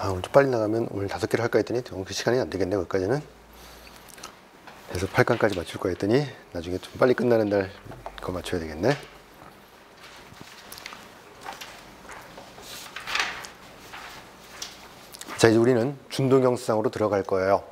오늘 좀 빨리 나가면 오늘 5개를 할까 했더니 그 시간이 안 되겠네. 거기까지는. 그래서 8강까지 맞출 거 했더니 나중에 좀 빨리 끝나는 날 그거 맞춰야 되겠네. 자, 이제 우리는 준동형상으로 들어갈 거예요.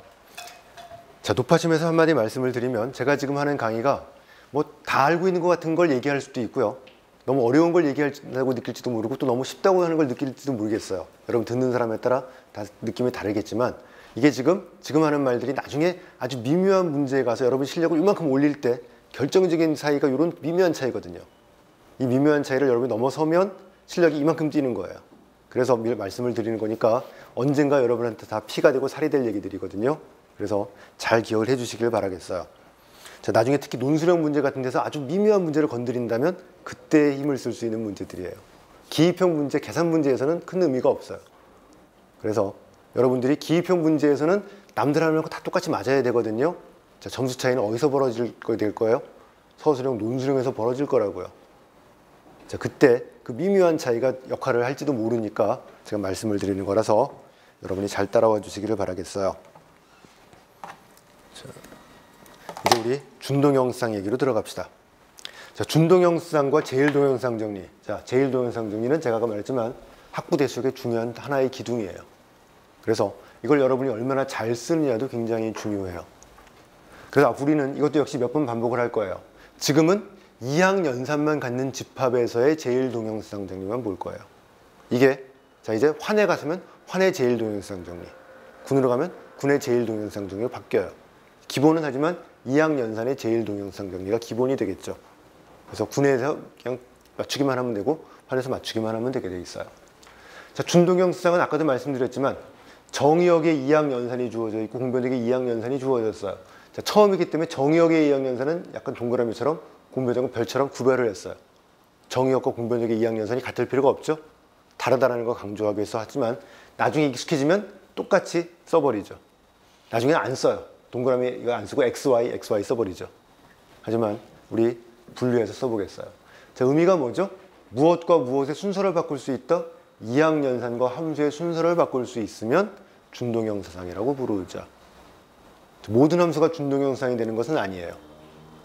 자, 높아짐에서 한마디 말씀을 드리면 제가 지금 하는 강의가 뭐 다 알고 있는 것 같은 걸 얘기할 수도 있고요. 너무 어려운 걸 얘기하려고 느낄지도 모르고 또 너무 쉽다고 하는 걸 느낄지도 모르겠어요. 여러분 듣는 사람에 따라 다 느낌이 다르겠지만 이게 지금 하는 말들이 나중에 아주 미묘한 문제에 가서 여러분 실력을 이만큼 올릴 때 결정적인 차이가 이런 미묘한 차이거든요. 이 미묘한 차이를 여러분이 넘어서면 실력이 이만큼 뛰는 거예요. 그래서 말씀을 드리는 거니까 언젠가 여러분한테 다 피가 되고 살이 될 얘기들이거든요. 그래서 잘 기억을 해 주시길 바라겠어요. 자, 나중에 특히 논술형 문제 같은 데서 아주 미묘한 문제를 건드린다면 그때 힘을 쓸 수 있는 문제들이에요. 기입형 문제, 계산 문제에서는 큰 의미가 없어요. 그래서 여러분들이 기입형 문제에서는 남들 하는 거 다 똑같이 맞아야 되거든요. 자, 점수 차이는 어디서 될 거예요? 서술형, 논술형에서 벌어질 거라고요. 자, 그때 그 미묘한 차이가 역할을 할지도 모르니까 제가 말씀을 드리는 거라서 여러분이 잘 따라와 주시기를 바라겠어요. 자, 이제 우리 준동형상 얘기로 들어갑시다. 자, 준동형상과 제일동형상 정리. 자, 제일동형상 정리는 제가 아까 말했지만 학부 대수학의 중요한 하나의 기둥이에요. 그래서 이걸 여러분이 얼마나 잘 쓰느냐도 굉장히 중요해요. 그래서 우리는 이것도 역시 몇 번 반복을 할 거예요. 지금은 2학 연산만 갖는 집합에서의 제일동형상 정리만 볼 거예요. 이게 자 이제 환에 갔으면 환의 제일동형상 정리, 군으로 가면 군의 제일동형상 정리로 바뀌어요. 기본은 하지만 2학 연산의 제일동형상 정리가 기본이 되겠죠. 그래서 군에서 그냥 맞추기만 하면 되고 환에서 맞추기만 하면 되게 돼 있어요. 자, 준동형상은 아까도 말씀드렸지만 정의역의 2학 연산이 주어져 있고 공변역의 2학 연산이 주어졌어요. 자, 처음이기 때문에 정의역의 2학 연산은 약간 동그라미처럼 공변역은 별처럼 구별을 했어요. 정의역과 공변역의 2학 연산이 같을 필요가 없죠. 다르다는 걸 강조하기 위해서 하지만 나중에 익숙해지면 똑같이 써버리죠. 나중에는 안 써요. 동그라미 이거 안 쓰고 XY 써버리죠. 하지만 우리 분류해서 써보겠어요. 자, 의미가 뭐죠? 무엇과 무엇의 순서를 바꿀 수 있다? 2학 연산과 함수의 순서를 바꿀 수 있으면 준동형상이라고 부르죠. 모든 함수가 준동형상이 되는 것은 아니에요.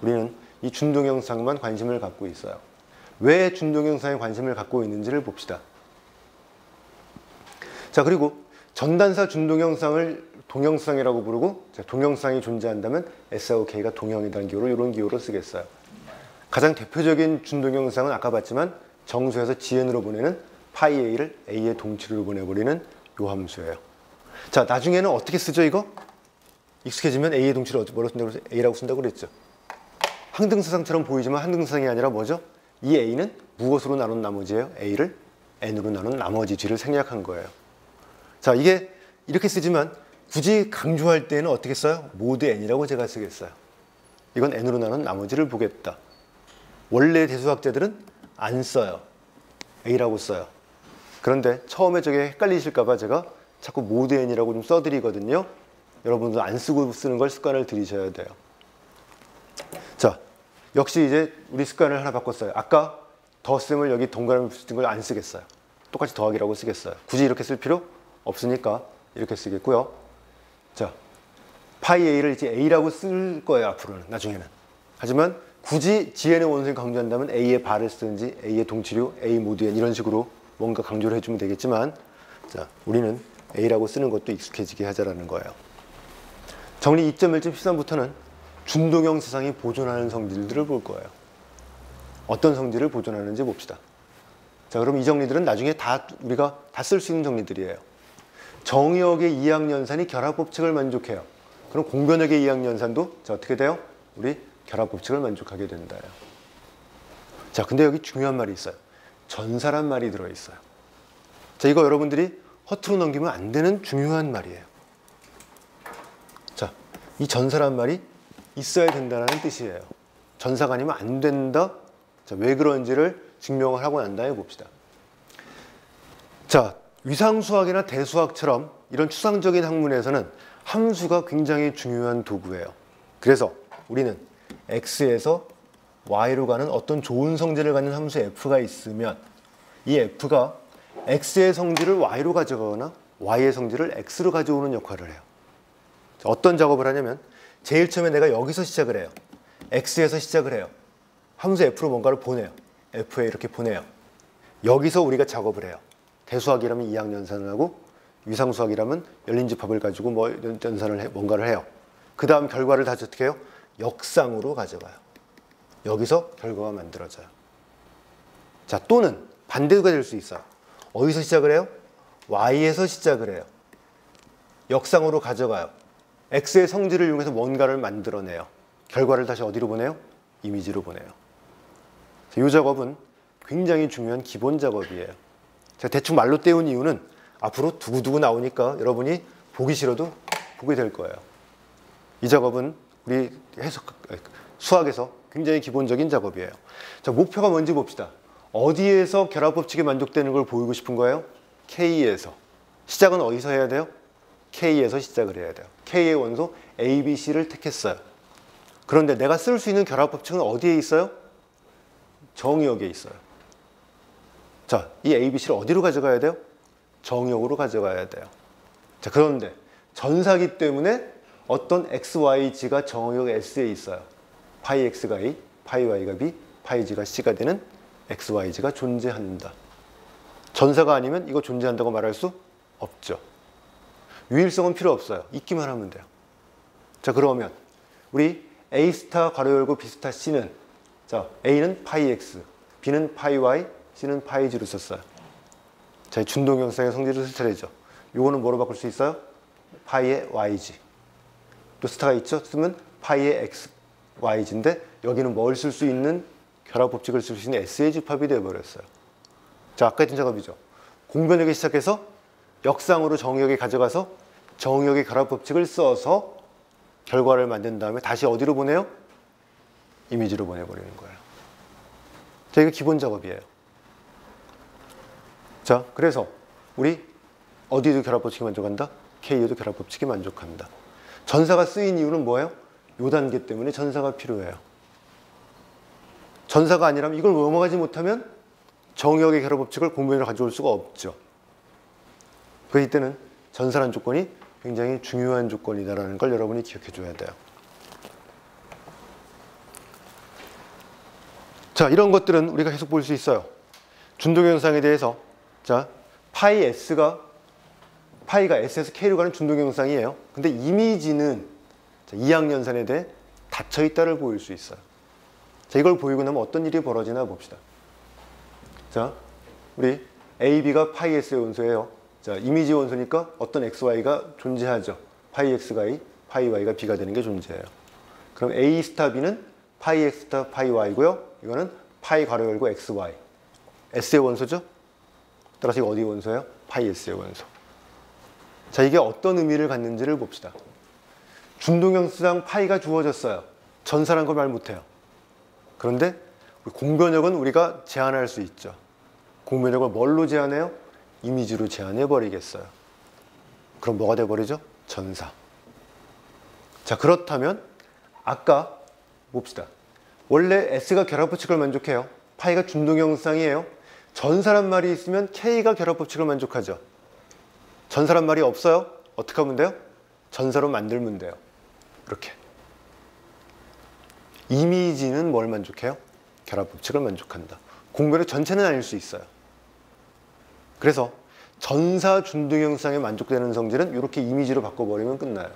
우리는 이 준동형상만 관심을 갖고 있어요. 왜 준동형상에 관심을 갖고 있는지를 봅시다. 자, 그리고 전단사 준동형상을 동형상이라고 부르고, 자, 동형상이 존재한다면 S하고 K가 동형이라는 기호로 이런 기호로 쓰겠어요. 가장 대표적인 준동형상은 아까 봤지만 정수에서 GN으로 보내는 파이 A를 A의 동치로 보내버리는 요 함수예요. 자, 나중에는 어떻게 쓰죠 이거? 익숙해지면 A의 동치를 뭐로 쓴다고 A라고 쓴다고 그랬죠. 항등수상처럼 보이지만 항등수상이 아니라 뭐죠? 이 A는 무엇으로 나눈 나머지예요? A를 N으로 나눈 나머지 G를 생략한 거예요. 자, 이게 이렇게 쓰지만 굳이 강조할 때는 어떻게 써요? 모드 N이라고 제가 쓰겠어요. 이건 N으로 나눈 나머지를 보겠다. 원래 대수학자들은 안 써요. A라고 써요. 그런데 처음에 저게 헷갈리실까 봐 제가 자꾸 모드 N이라고 좀 써드리거든요. 여러분도 안 쓰고 쓰는 걸 습관을 들이셔야 돼요. 자, 역시 이제 우리 습관을 하나 바꿨어요. 아까 더셈을 여기 동그라미 붙인 걸 안 쓰겠어요. 똑같이 더하기라고 쓰겠어요. 굳이 이렇게 쓸 필요 없으니까 이렇게 쓰겠고요. 자, 파이 A를 이제 A라고 쓸 거예요. 앞으로는, 나중에는. 하지만 굳이 GN의 원소를 강조한다면 A의 바를 쓰든지 A의 동치류, A 모드 N 이런 식으로 뭔가 강조를 해주면 되겠지만, 자, 우리는 A라고 쓰는 것도 익숙해지게 하자라는 거예요. 정리 2.1.13부터는 준동형 세상이 보존하는 성질들을 볼 거예요. 어떤 성질을 보존하는지 봅시다. 자, 그럼 이 정리들은 나중에 다 우리가 다 쓸 수 있는 정리들이에요. 정의역의 2학 연산이 결합법칙을 만족해요. 그럼 공변역의 2학 연산도 자, 어떻게 돼요? 우리 결합법칙을 만족하게 된다요. 자, 근데 여기 중요한 말이 있어요. 전사란 말이 들어있어요. 자, 이거 여러분들이 허투루 넘기면 안 되는 중요한 말이에요. 자, 이 전사란 말이 있어야 된다는 뜻이에요. 전사가 아니면 안 된다. 자, 왜 그런지를 증명을 하고 난 다음에 봅시다. 자, 위상수학이나 대수학처럼 이런 추상적인 학문에서는 함수가 굉장히 중요한 도구예요. 그래서 우리는 X에서 Y로 가는 어떤 좋은 성질을 갖는 함수 F가 있으면 이 F가 X의 성질을 Y로 가져가거나 y의 성질을 x로 가져오는 역할을 해요. 어떤 작업을 하냐면 제일 처음에 내가 여기서 시작을 해요. x에서 시작을 해요. 함수 f로 뭔가를 보내요. f에 이렇게 보내요. 여기서 우리가 작업을 해요. 대수학이라면 이항 연산을 하고 위상수학이라면 열린 집합을 가지고 뭐 연산을 뭔가를 해요. 그 다음 결과를 다시 어떻게 해요? 역상으로 가져가요. 여기서 결과가 만들어져요. 자, 또는 반대가 될 수 있어요. 어디서 시작을 해요? y에서 시작을 해요. 역상으로 가져가요. x의 성질을 이용해서 뭔가를 만들어내요. 결과를 다시 어디로 보내요? 이미지로 보내요. 이 작업은 굉장히 중요한 기본 작업이에요. 제가 대충 말로 떼운 이유는 앞으로 두고두고 나오니까 여러분이 보기 싫어도 보게 될 거예요. 이 작업은 우리 수학에서 굉장히 기본적인 작업이에요. 자, 목표가 뭔지 봅시다. 어디에서 결합법칙이 만족되는 걸 보이고 싶은 거예요? K에서. 시작은 어디서 해야 돼요? K에서 시작을 해야 돼요. K의 원소 A, B, C를 택했어요. 그런데 내가 쓸 수 있는 결합법칙은 어디에 있어요? 정의역에 있어요. 자, 이 A, B, C를 어디로 가져가야 돼요? 정의역으로 가져가야 돼요. 자, 그런데 전사기 때문에 어떤 x, y, g가 정의역 S에 있어요. 파이 x가 A, 파이 y가 B, 파이 g가 C가 되는 x, y, g가 존재한다. 전사가 아니면 이거 존재한다고 말할 수 없죠. 유일성은 필요 없어요. 있기만 하면 돼요. 자, 그러면 우리 A 스타 괄호 열고 B 스타 C는, 자, A는 파이 x, B는 파이 y, C는 파이 g로 썼어요. 자, 준동형상의 성질을 쓸 차례죠. 요거는 뭐로 바꿀 수 있어요? 파이의 yg. 또 스타가 있죠? 쓰면 파이의 x, yg인데 여기는 뭘 쓸 수 있는 결합법칙을 쓸 수 있는 S의 집합이 되어버렸어요. 자, 아까 했던 작업이죠. 공변역에 시작해서 역상으로 정의역에 가져가서 정의역의 결합법칙을 써서 결과를 만든 다음에 다시 어디로 보내요? 이미지로 보내버리는 거예요. 자, 이거 기본 작업이에요. 자, 그래서 우리 어디에도 결합법칙이 만족한다? K에도 결합법칙이 만족한다. 전사가 쓰인 이유는 뭐예요? 요 단계 때문에 전사가 필요해요. 전사가 아니라면 이걸 넘어가지 못하면 정의역의 결합법칙을 공변으로 가져올 수가 없죠. 그렇기 때는 전사라는 조건이 굉장히 중요한 조건이다라는 걸 여러분이 기억해 줘야 돼요. 자, 이런 것들은 우리가 계속 볼 수 있어요. 준동형상에 대해서, 자, 파이 파이가 S에서 K로 가는 준동형상이에요. 근데 이미지는 이항연산에 대해 닫혀있다를 보일 수 있어요. 자, 이걸 보이고 나면 어떤 일이 벌어지나 봅시다. 자, 우리 A, B가 파이 S의 원소예요. 자, 이미지 원소니까 어떤 X, Y가 존재하죠. 파이 X가 A, 파이 Y가 B가 되는 게 존재해요. 그럼 A 스타 B는 파이 X 스타 파이 Y고요. 이거는 파이 괄호 열고 X, Y. S의 원소죠? 따라서 이거 어디 원소예요? 파이 S의 원소. 자, 이게 어떤 의미를 갖는지를 봅시다. 준동형상 파이가 주어졌어요. 전사란 걸 말 못해요. 그런데 공변역은 우리가 제한할 수 있죠. 공변역을 뭘로 제한해요? 이미지로 제한해 버리겠어요. 그럼 뭐가 돼버리죠? 전사. 자, 그렇다면 아까 봅시다. 원래 S가 결합법칙을 만족해요. 파이가 준동형상이에요. 전사란 말이 있으면 K가 결합법칙을 만족하죠. 전사란 말이 없어요? 어떻게 하면 돼요? 전사로 만들면 돼요. 이렇게. 이미지는 뭘 만족해요? 결합법칙을 만족한다. 공변의 전체는 아닐 수 있어요. 그래서 전사 준동형상에 만족되는 성질은 이렇게 이미지로 바꿔버리면 끝나요.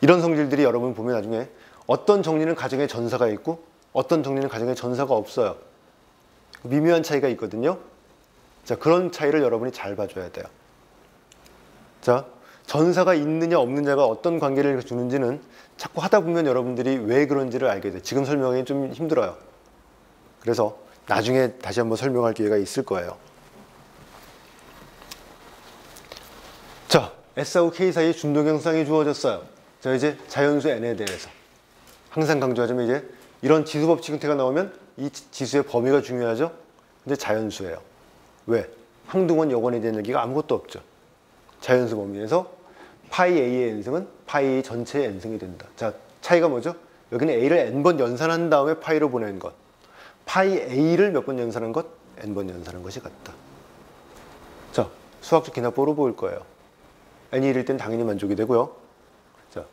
이런 성질들이 여러분 보면 나중에 어떤 정리는 가정에 전사가 있고 어떤 정리는 가정에 전사가 없어요. 미묘한 차이가 있거든요. 자, 그런 차이를 여러분이 잘 봐줘야 돼요. 자, 전사가 있느냐 없느냐가 어떤 관계를 주는지는 자꾸 하다 보면 여러분들이 왜 그런지를 알게 돼요. 지금 설명하기 좀 힘들어요. 그래서 나중에 다시 한번 설명할 기회가 있을 거예요. 자, S하고 K 사이에 준동형상이 주어졌어요. 자, 이제 자연수 N에 대해서 항상 강조하자면 이제 이런 지수법칙 형태가 나오면 이 지수의 범위가 중요하죠. 근데 자연수예요. 왜? 항등원 여건에 대한 얘기가 아무것도 없죠. 자연수 범위에서 파이 A의 n승은 파이 A 전체의 n승이 된다. 자, 차이가 뭐죠? 여기는 A를 n번 연산한 다음에 파이로 보낸 것. 파이 A를 몇 번 연산한 것? n번 연산한 것이 같다. 자, 수학적 기납법으로 보일 거예요. n이 1일 땐 당연히 만족이 되고요. 자,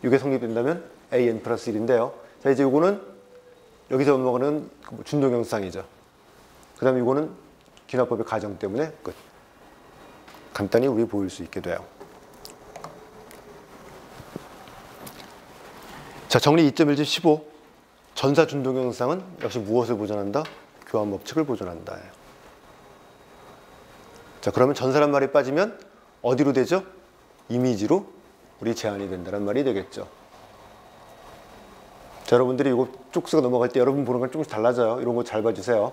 이게 성립된다면 an 플러스 1인데요. 자, 이제 이거는 여기서 넘어가는 준동형상이죠. 그 다음에 이거는 기납법의 가정 때문에 끝. 간단히 우리 보일 수 있게 돼요. 자, 정리 2.1-15. 전사 준동형상은 역시 무엇을 보존한다? 교환 법칙을 보존한다. 자, 그러면 전사란 말이 빠지면 어디로 되죠? 이미지로 우리 제한이 된다는 말이 되겠죠. 자, 여러분들이 이거 쪽수가 넘어갈 때 여러분 보는 건 조금씩 달라져요. 이런 거 잘 봐주세요.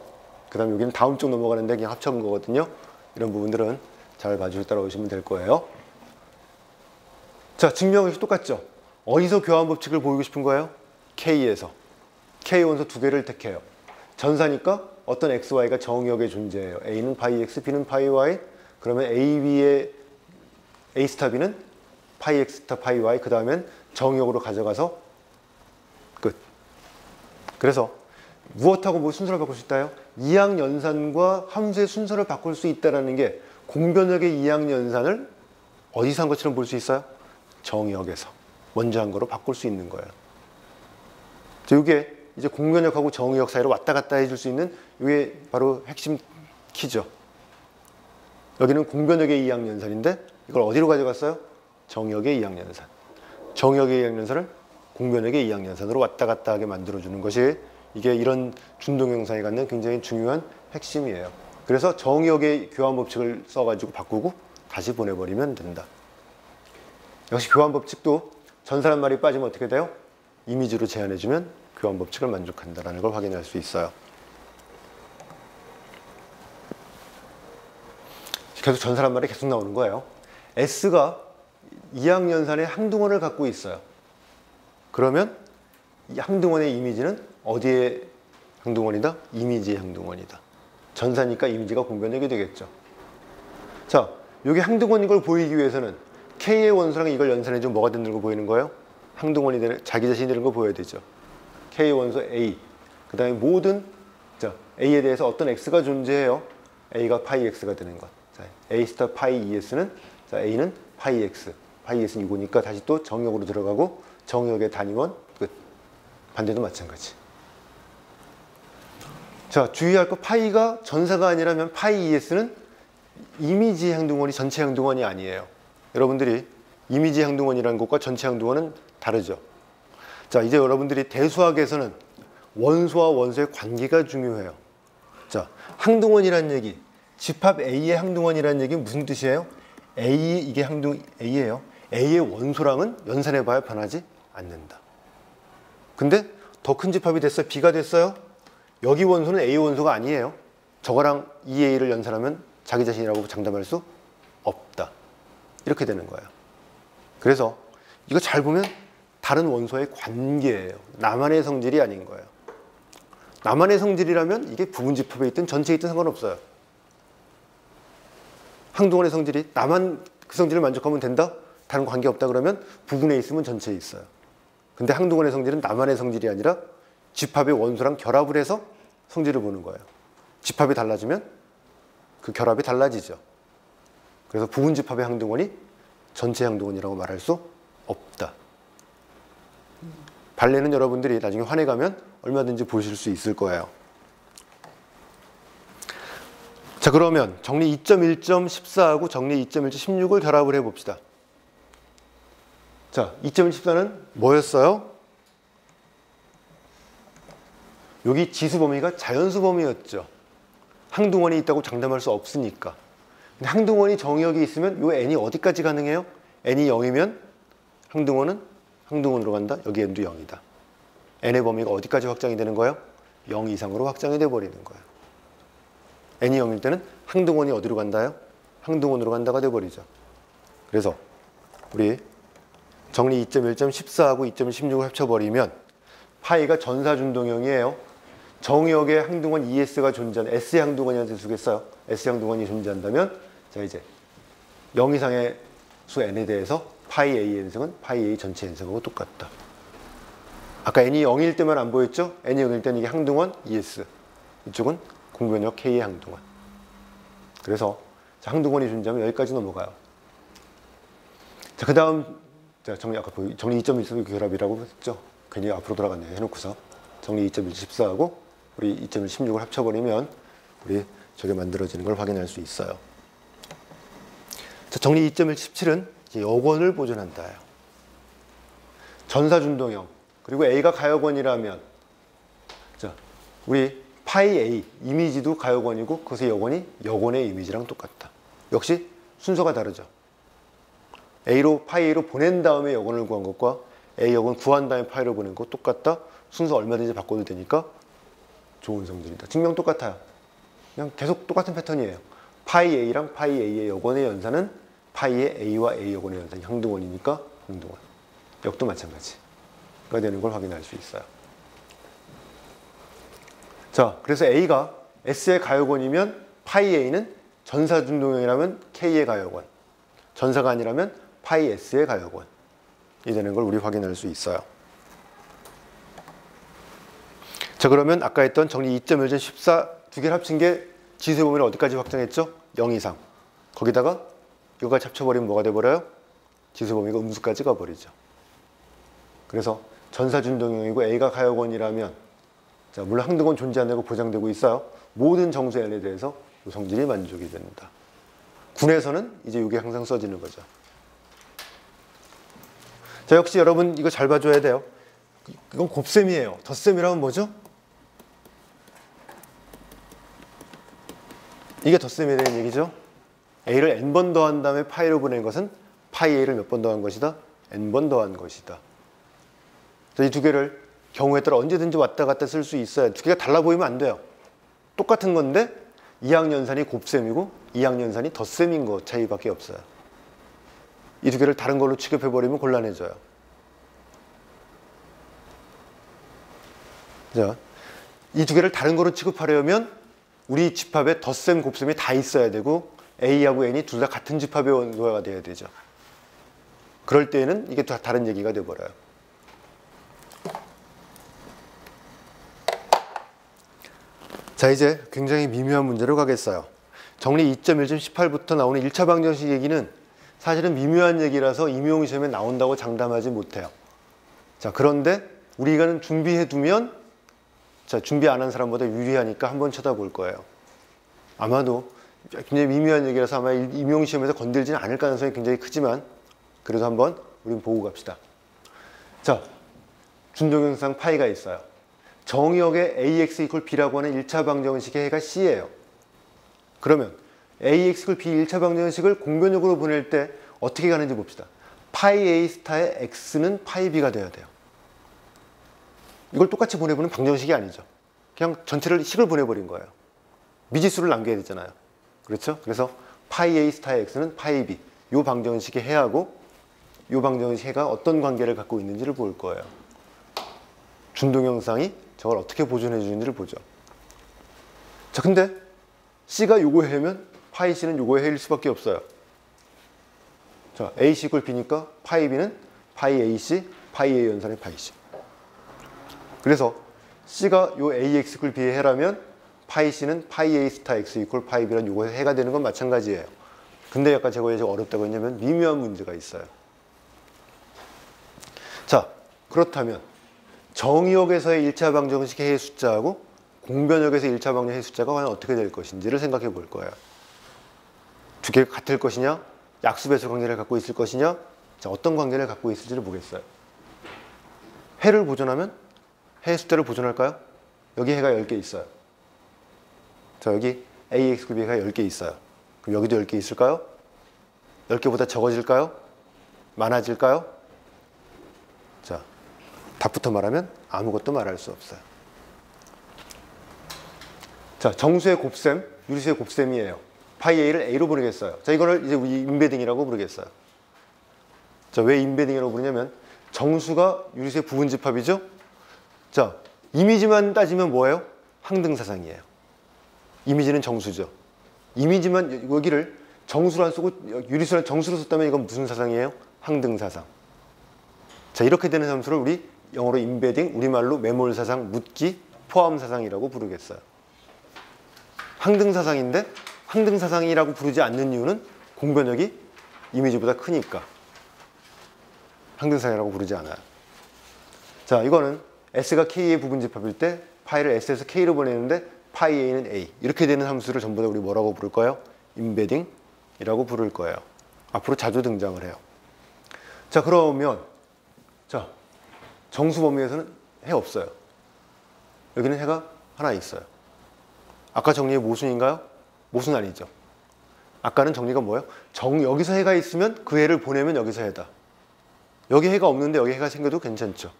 그 다음에 여기는 다음 쪽 넘어가는데 그냥 합쳐본 거거든요. 이런 부분들은 잘 봐주시고 따라오시면 될 거예요. 자, 증명이 똑같죠? 어디서 교환 법칙을 보이고 싶은 거예요? K에서. K 원소 두 개를 택해요. 전사니까 어떤 XY가 정역에 존재해요. A는 파이 X, B는 파이 Y. 그러면 AB의 A 스타 B는 파이 X 스타 파이 Y. 그 다음엔 정역으로 가져가서 끝. 그래서 무엇하고 뭐 순서를 바꿀 수 있다요? 이항연산과 함수의 순서를 바꿀 수 있다는 게 공변역의 이항연산을 어디서 한 것처럼 볼 수 있어요? 정역에서. 먼저 한 거로 바꿀 수 있는 거예요. 이게 이제 공변역하고 정역 사이로 왔다 갔다 해줄 수 있는 이게 바로 핵심 키죠. 여기는 공변역의 이항연산인데 이걸 어디로 가져갔어요? 정역의 이항연산. 정역의 이항연산을 공변역의 이항연산으로 왔다 갔다 하게 만들어주는 것이 이게 이런 준동형상이 갖는 굉장히 중요한 핵심이에요. 그래서 정역의 교환 법칙을 써가지고 바꾸고 다시 보내버리면 된다. 역시 교환 법칙도 전사란 말이 빠지면 어떻게 돼요? 이미지로 제한해주면 교환 법칙을 만족한다는 걸 확인할 수 있어요. 계속 전사란 말이 계속 나오는 거예요. S가 이항연산의 항등원을 갖고 있어요. 그러면 이 항등원의 이미지는 어디의 항등원이다? 이미지의 항등원이다. 전사니까 이미지가 공변역이 되겠죠. 자, 여기 항등원인 걸 보이기 위해서는 K의 원소랑 이걸 연산해주면 뭐가 되는 거 보이는 거예요? 항등원이 되는, 자기 자신이 되는 거 보여야 되죠. K의 원소 A. 그 다음에 모든, 자, A에 대해서 어떤 X가 존재해요? A가 파이 X가 되는 것. 자, A 스타 파이 ES는, 자, A는 파이 X. 파이 S는 이거니까 다시 또 정역으로 들어가고 정역의 단위원 끝. 반대도 마찬가지. 자, 주의할 거 파이가 전사가 아니라면 파이 ES는 이미지 항등원이 전체 항등원이 아니에요. 여러분들이 이미지 항등원이라는 것과 전체 항등원은 다르죠. 자, 이제 여러분들이 대수학에서는 원소와 원소의 관계가 중요해요. 자, 항등원이라는 얘기, 집합 A의 항등원이라는 얘기는 무슨 뜻이에요? A, 이게 항등 A예요. A의 원소랑은 연산해봐야 변하지 않는다. 근데 더 큰 집합이 됐어요? B가 됐어요? 여기 원소는 A 원소가 아니에요. 저거랑 2A를 연산하면 자기 자신이라고 장담할 수 없다. 이렇게 되는 거예요. 그래서 이거 잘 보면 다른 원소의 관계예요. 나만의 성질이 아닌 거예요. 나만의 성질이라면 이게 부분 집합에 있든 전체에 있든 상관없어요. 항등원의 성질이 나만 그 성질을 만족하면 된다? 다른 관계 없다 그러면 부분에 있으면 전체에 있어요. 근데 항등원의 성질은 나만의 성질이 아니라 집합의 원소랑 결합을 해서 성질을 보는 거예요. 집합이 달라지면 그 결합이 달라지죠. 그래서 부분 집합의 항등원이 전체 항등원이라고 말할 수 없다. 발레는 여러분들이 나중에 환에 가면 얼마든지 보실 수 있을 거예요. 자, 그러면 정리 2.1.14하고 정리 2.1.16을 결합을 해봅시다. 자, 2.1.14는 뭐였어요? 여기 지수 범위가 자연수 범위였죠. 항등원이 있다고 장담할 수 없으니까. 근데 항등원이 정역이 있으면 요 n이 어디까지 가능해요? n이 0이면 항등원은 항등원으로 간다. 여기 n도 0이다. n의 범위가 어디까지 확장이 되는 거예요? 0 이상으로 확장이 돼버리는 거예요. n이 0일 때는 항등원이 어디로 간다요? 항등원으로 간다가 돼버리죠. 그래서 우리 정리 2.1.14하고 2.16을 합쳐버리면 파이가 전사준동형이에요. 정역의 항등원 ES가 존재하는 S의 항등원이라는 뜻을 쓰겠어요. S의 항등원이 존재한다면 자, 이제 0 이상의 수 n에 대해서 파이 A n승은 파이 A 전체 n승하고 똑같다. 아까 n이 0일 때만 안 보였죠? n이 0일 때는 이게 항등원 ES. 이쪽은 공변역 K의 항등원. 그래서 자, 항등원이 존재하면 여기까지 넘어가요. 자, 그 다음, 아까 정리 2.1 결합이라고 했죠. 괜히 앞으로 돌아갔네요. 해놓고서. 정리 2.1 14하고 우리 2.1 16을 합쳐버리면 우리 저게 만들어지는 걸 확인할 수 있어요. 자, 정리 2.1 17은 여권을 보존한다. 전사준동형. 그리고 A가 가역원이라면, 자, 우리 파이 A, 이미지도 가역원이고 그것의 여권이 여권의 이미지랑 똑같다. 역시 순서가 다르죠. 파이 A로 보낸 다음에 여권을 구한 것과 A 여권 구한 다음에 파이로 보낸 것 똑같다. 순서 얼마든지 바꿔도 되니까 좋은 성질이다. 증명 똑같아요. 그냥 계속 똑같은 패턴이에요. 파이 A랑 파이 A의 여권의 연산은 파이의 A와 A 여권의 연산이 항등원이니까 항등원. 역도 마찬가지가 되는 걸 확인할 수 있어요. 자, 그래서 A가 S의 가역원이면 파이 A는 전사준동형이라면 K의 가역원, 전사가 아니라면 파이 S의 가역원이 되는 걸 우리 확인할 수 있어요. 자, 그러면 아까 했던 정리 2.1전 14 두 개를 합친 게 지수의 범위를 어디까지 확정했죠? 0 이상. 거기다가 이거까지 합쳐버리면 뭐가 돼버려요? 지수의 범위가 음수까지 가버리죠. 그래서 전사준동형이고 A가 가역원이라면, 자, 물론 항등원 존재한다고 보장되고 있어요. 모든 정수 N에 대해서 이 성질이 만족이 됩니다. 군에서는 이제 이게 항상 써지는 거죠. 자, 역시 여러분 이거 잘 봐줘야 돼요. 이건 곱셈이에요. 덧셈이라면 뭐죠? 이게 덧셈에 대한 얘기죠. A를 n번 더한 다음에 파이로 보낸 것은 파이 A를 몇 번 더한 것이다? n번 더한 것이다. 이 두 개를 경우에 따라 언제든지 왔다 갔다 쓸 수 있어요. 두 개가 달라 보이면 안 돼요. 똑같은 건데 이항연산이 곱셈이고 이항연산이 덧셈인 것 차이밖에 없어요. 이 두 개를 다른 걸로 취급해버리면 곤란해져요. 자, 이 두 개를 다른 걸로 취급하려면 우리 집합에 덧셈, 곱셈이 다 있어야 되고 A하고 N이 둘 다 같은 집합의 원소가 돼야 되죠. 그럴 때에는 이게 다 다른 얘기가 돼버려요. 자, 이제 굉장히 미묘한 문제로 가겠어요. 정리 2.1점 18부터 나오는 1차 방정식 얘기는 사실은 미묘한 얘기라서 임용 시험에 나온다고 장담하지 못해요. 자, 그런데 우리가 준비해두면, 자, 준비 안 한 사람보다 유리하니까 한번 쳐다볼 거예요. 아마도 굉장히 미묘한 얘기라서 아마 임용 시험에서 건들지는 않을 가능성이 굉장히 크지만 그래도 한번 우린 보고 갑시다. 자, 준동형상 파이가 있어요. 정의역의 ax = b라고 하는 1차 방정식의 해가 c예요. 그러면 ax = b 1차 방정식을 공변역으로 보낼 때 어떻게 가는지 봅시다. 파이 a 스타의 x는 파이 b가 돼야 돼요. 이걸 똑같이 보내보는 방정식이 아니죠. 그냥 전체를 식을 보내버린 거예요. 미지수를 남겨야 되잖아요. 그렇죠? 그래서 파이 a 스타의 x는 파이 b. 이 방정식의 해하고 이 방정식의 해가 어떤 관계를 갖고 있는지를 볼 거예요. 준동형상이 저걸 어떻게 보존해 주는지를 보죠. 자, 근데 C가 요거 해면 파이 C는 요거 해일 수밖에 없어요. 자, AC = B니까 파이 B는 파이 AC, 파이 A 연산의 파이 C. 그래서 C가 요 AX = B의 해라면 파이 C는 파이 A 스타 X = 파이 B란 요거 해가 되는 건 마찬가지예요. 근데 약간 제가 왜 어렵다고 했냐면 미묘한 문제가 있어요. 자, 그렇다면 정의역에서의 1차 방정식의 해의 숫자하고 공변역에서의 1차 방정식의 해의 숫자가 과연 어떻게 될 것인지를 생각해 볼 거예요. 두 개가 같을 것이냐, 약수배수 관계를 갖고 있을 것이냐, 자, 어떤 관계를 갖고 있을지를 보겠어요. 해를 보존하면 해의 숫자를 보존할까요? 여기 해가 10개 있어요. 자, 여기 AX = B가 10개 있어요. 그럼 여기도 10개 있을까요? 10개보다 적어질까요? 많아질까요? 자, 답부터 말하면 아무것도 말할 수 없어요. 자, 정수의 곱셈, 유리수의 곱셈이에요. 파이 A를 A로 부르겠어요. 자, 이거를 이제 우리 인베딩이라고 부르겠어요. 자, 왜 인베딩이라고 부르냐면 정수가 유리수의 부분집합이죠? 자, 이미지만 따지면 뭐예요? 항등사상이에요. 이미지는 정수죠. 이미지만 여기를 정수로 안 쓰고 유리수를 정수로 썼다면 이건 무슨 사상이에요? 항등사상. 자, 이렇게 되는 함수를 우리 영어로 인베딩, 우리말로 매몰사상, 묻기, 포함사상이라고 부르겠어요. 항등사상인데 항등사상이라고 부르지 않는 이유는 공변력이 이미지보다 크니까 항등사상이라고 부르지 않아요. 자, 이거는 S가 K의 부분집합일 때 파이를 S에서 K로 보내는데 파이 A는 A 이렇게 되는 함수를 전부 다 우리 뭐라고 부를 거예요? 임베딩이라고 부를 거예요. 앞으로 자주 등장을 해요. 자, 그러면 자, 정수 범위에서는 해 없어요. 여기는 해가 하나 있어요. 아까 정리의 모순인가요? 모순 아니죠. 아까는 정리가 뭐예요? 여기서 해가 있으면 그 해를 보내면 여기서 해다. 여기 해가 없는데 여기 해가 생겨도 괜찮죠.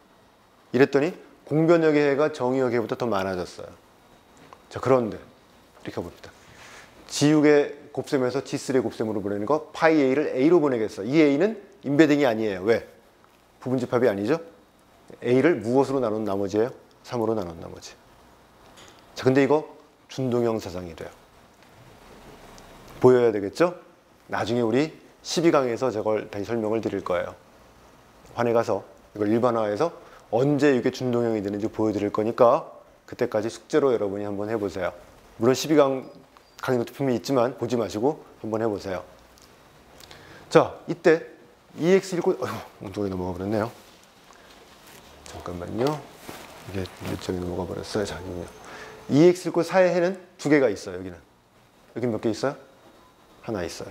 이랬더니 공변역의 해가 정의역의 해보다 더 많아졌어요. 자, 그런데 이렇게 봅니다. G6의 곱셈에서 G3의 곱셈으로 보내는 거 파이 A를 A로 보내겠어. 이 A는 임베딩이 아니에요. 왜? 부분집합이 아니죠. A를 무엇으로 나눈 나머지예요? 3으로 나눈 나머지. 자, 근데 이거 준동형 사상이 돼요. 보여야 되겠죠? 나중에 우리 12강에서 저걸 다시 설명을 드릴 거예요. 환에 가서 이걸 일반화해서 언제 이게 준동형이 되는지 보여드릴 거니까 그때까지 숙제로 여러분이 한번 해보세요. 물론 12강 강의 노트품이 있지만 보지 마시고 한번 해보세요. 자, 이때 EX19 엉덩이 넘어가 버렸네요. 잠깐만요. 이게 몇 점이 넘어가 버렸어요. 잠깐만요. EX19 4의 해는 두 개가 있어요. 여기는. 여기는 몇 개 있어요? 하나 있어요.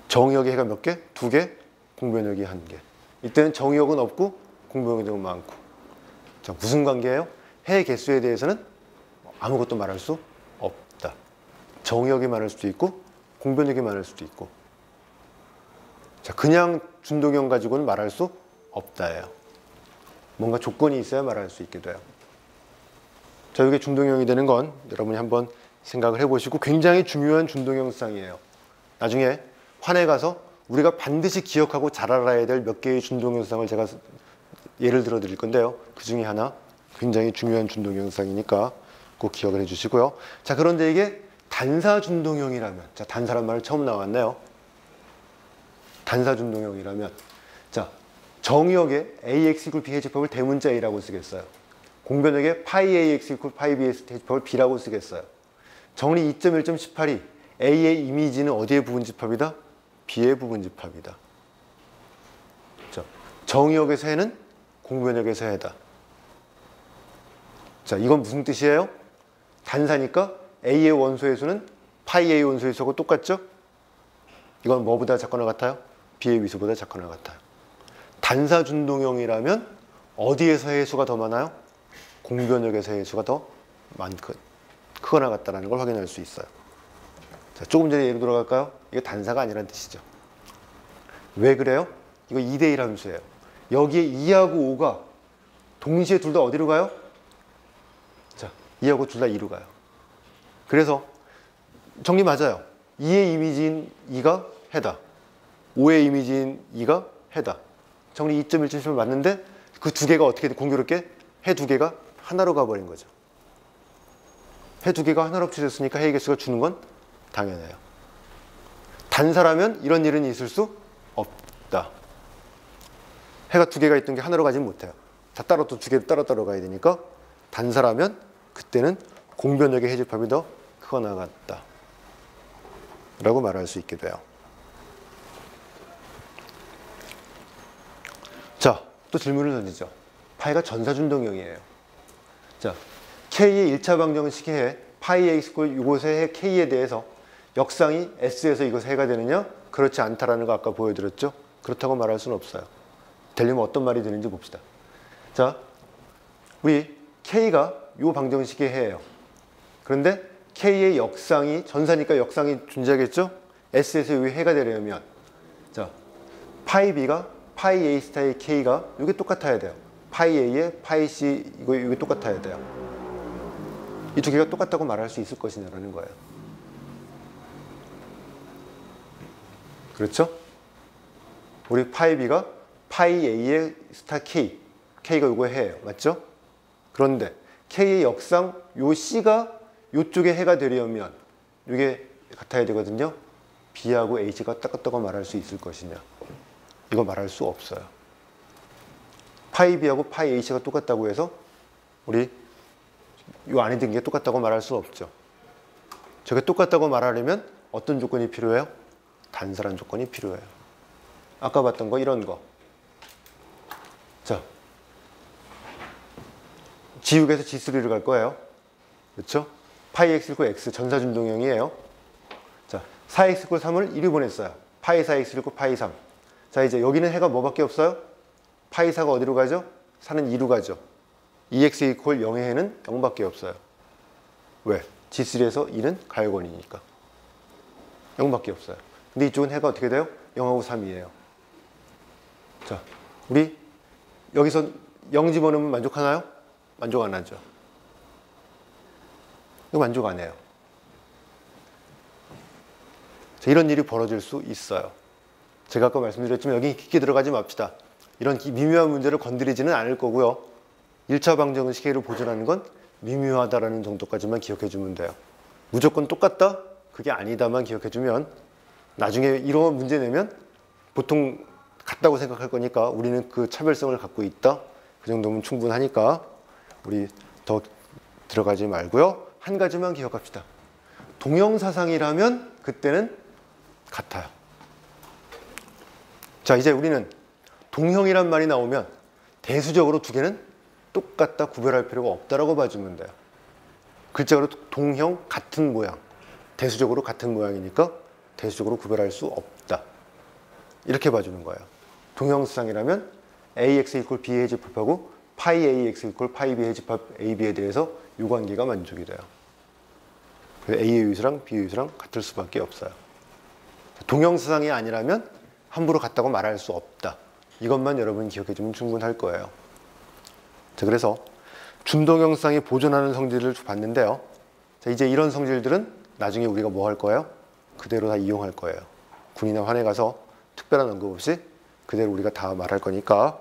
정의역의 해가 몇 개? 두 개, 공변역이 한 개. 이때는 정의역은 없고 공변역은 많고. 자, 무슨 관계예요? 해 개수에 대해서는 아무것도 말할 수 없다. 정의역이 많을 수도 있고 공변역이 많을 수도 있고. 자, 그냥 준동형 가지고는 말할 수 없다예요. 뭔가 조건이 있어야 말할 수 있게 돼요. 자, 이게 준동형이 되는 건 여러분이 한번 생각을 해보시고 굉장히 중요한 준동형상이에요. 나중에 환에 가서 우리가 반드시 기억하고 잘 알아야 될 몇 개의 준동형상을 제가 예를 들어 드릴 건데요. 그 중에 하나 굉장히 중요한 준동형상이니까 꼭 기억을 해주시고요. 자, 그런데 이게 단사 준동형이라면, 자, 단사란 말 처음 나왔네요. 단사 준동형이라면, 자, 정의역에 AX 이퀄 B 해집합을 대문자 A라고 쓰겠어요. 공변역에 파이 AX 이퀄 파이 B 해집합을 B라고 쓰겠어요. 정리 2.1.18이 A의 이미지는 어디의 부분집합이다? B의 부분집합이다. 자, 정의역에서 해는 공변역에서 해다. 자, 이건 무슨 뜻이에요? 단사니까 A의 원소의 수는 파이 A 원소의 수하고 똑같죠? 이건 뭐보다 작거나 같아요? B의 위수보다 작거나 같아요. 단사 준동형이라면 어디에서 의 수가 더 많아요? 공변역에서 의 수가 더 크거나 같다는 걸 확인할 수 있어요. 자, 조금 전에 예로 들어갈까요? 이게 단사가 아니라는 뜻이죠. 왜 그래요? 이거 2대1 함수예요. 여기에 2하고 5가 동시에 둘 다 어디로 가요? 자, 2하고 둘 다 2로 가요. 그래서 정리 맞아요. 2의 이미지인 2가 해다. 5의 이미지인 2가 해다. 정리 2.1.10 맞는데 그 두 개가 어떻게 공교롭게 해 두 개가 하나로 가버린 거죠. 해 두 개가 하나로 합쳐졌으니까 해의 개수가 주는 건 당연해요. 단사라면 이런 일은 있을 수 없다. 해가 두 개가 있던 게 하나로 가진 못해요. 다 따로 또 두 개 따로 가야 되니까 단사라면 그때는 공변역의 해집합이 더 크거나 같다 라고 말할 수 있게 돼요. 자, 또 질문을 던지죠. 파이가 전사준동형이에요. 자, K의 1차 방정식의 해 파이 X 이곳의 해 K에 대해서 역상이 S에서 이것의 해가 되느냐? 그렇지 않다라는 거 아까 보여드렸죠? 그렇다고 말할 수는 없어요. 되려면 어떤 말이 되는지 봅시다. 자, 우리 K가 이 방정식의 해예요. 그런데 K의 역상이 전사니까 역상이 존재하겠죠? S에서 이 해가 되려면 자, 파이 B가 파이 A 스타의 K가 이게 똑같아야 돼요. 파이 A에 파이 C 이게 똑같아야 돼요. 이 두 개가 똑같다고 말할 수 있을 것이냐라는 거예요. 그렇죠? 우리 파이 B가 파이 A의 스타 K, K가 요거 해예요. 맞죠? 그런데 K의 역상 요 C가 요쪽에 해가 되려면 이게 같아야 되거든요. B하고 H가 똑같다고 말할 수 있을 것이냐. 이거 말할 수 없어요. 파이 B하고 파이 H가 똑같다고 해서 우리 요 안에 든 게 똑같다고 말할 수 없죠. 저게 똑같다고 말하려면 어떤 조건이 필요해요? 단순한 조건이 필요해요. 아까 봤던 거 이런 거. 자, G6에서 G3를 갈 거예요. 그렇죠? 파이 x = x 전사준동형이에요. 자, 4x = 3을 1위 보냈어요. 파이 4x = 파이 3. 자, 이제 여기는 해가 뭐밖에 없어요? 파이 4가 어디로 가죠? 4는 2로 가죠. 2x = 0의 해는 0밖에 없어요. 왜? G3에서 2는 가열권이니까. 0밖에 없어요. 근데 이쪽은 해가 어떻게 돼요? 0하고 3이에요. 자, 우리 여기서 0 집어넣으면 만족하나요? 만족 안 하죠. 이거 만족 안 해요. 자, 이런 일이 벌어질 수 있어요. 제가 아까 말씀드렸지만 여기 깊게 들어가지 맙시다. 이런 미묘한 문제를 건드리지는 않을 거고요. 1차 방정식 시계를 보존하는 건 미묘하다라는 정도까지만 기억해 주면 돼요. 무조건 똑같다? 그게 아니다만 기억해 주면 나중에 이런 문제 내면 보통 같다고 생각할 거니까 우리는 그 차별성을 갖고 있다. 그 정도면 충분하니까 우리 더 들어가지 말고요. 한 가지만 기억합시다. 동형사상이라면 그때는 같아요. 자, 이제 우리는 동형이란 말이 나오면 대수적으로 두 개는 똑같다, 구별할 필요가 없다라고 봐주면 돼요. 글자로 동형, 같은 모양. 대수적으로 같은 모양이니까 대수적으로 구별할 수 없다. 이렇게 봐주는 거예요. 동형사상이라면 ax = b의 집합하고 파이 ax = 파이 b의 집합 ab에 대해서 이 관계가 만족이 돼요. A의 유수랑 B의 유수랑 같을 수밖에 없어요. 동형사상이 아니라면 함부로 같다고 말할 수 없다. 이것만 여러분 기억해 주면 충분할 거예요. 자, 그래서 준동형상이 보존하는 성질을 봤는데요. 자, 이제 이런 성질들은 나중에 우리가 뭐 할 거예요? 그대로 다 이용할 거예요. 군이나 환에 가서 특별한 언급 없이 그대로 우리가 다 말할 거니까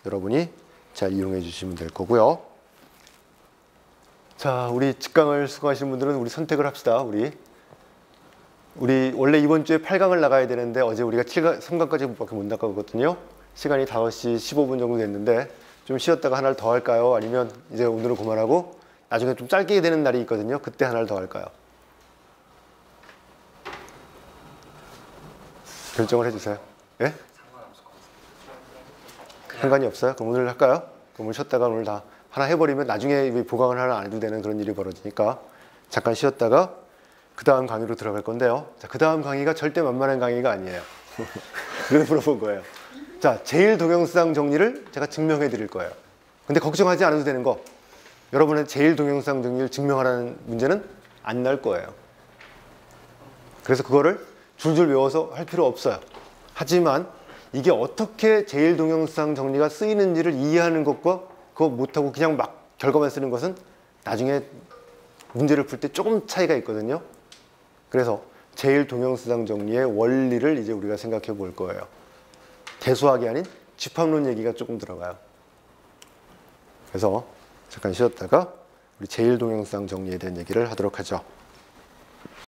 여러분이 잘 이용해 주시면 될 거고요. 자, 우리 직강을 수강하시는 분들은 우리 선택을 합시다. 우리 원래 이번 주에 8강을 나가야 되는데 어제 우리가 3강까지밖에 못 나가거든요. 시간이 5시 15분 정도 됐는데 좀 쉬었다가 하나를 더 할까요? 아니면 이제 오늘은 그만하고 나중에 좀 짧게 되는 날이 있거든요. 그때 하나를 더 할까요? 결정을 해주세요. 예? 상관이 없어요? 그럼 오늘 할까요? 그럼 오늘 쉬었다가 오늘 다 하나 해버리면 나중에 보강을 하나 안 해도 되는 그런 일이 벌어지니까 잠깐 쉬었다가 그 다음 강의로 들어갈 건데요. 자, 그 다음 강의가 절대 만만한 강의가 아니에요. 그래서 물어본 거예요. 자, 제1동형상 정리를 제가 증명해 드릴 거예요. 근데 걱정하지 않아도 되는 거, 여러분의 제1동형상 정리를 증명하라는 문제는 안 날 거예요. 그래서 그거를 줄줄 외워서 할 필요 없어요. 하지만 이게 어떻게 제1동형상 정리가 쓰이는지를 이해하는 것과 그거 못하고 그냥 막 결과만 쓰는 것은 나중에 문제를 풀 때 조금 차이가 있거든요. 그래서 제1동형상 정리의 원리를 이제 우리가 생각해 볼 거예요. 대수학이 아닌 집합론 얘기가 조금 들어가요. 그래서 잠깐 쉬었다가 우리 제1동형상 정리에 대한 얘기를 하도록 하죠.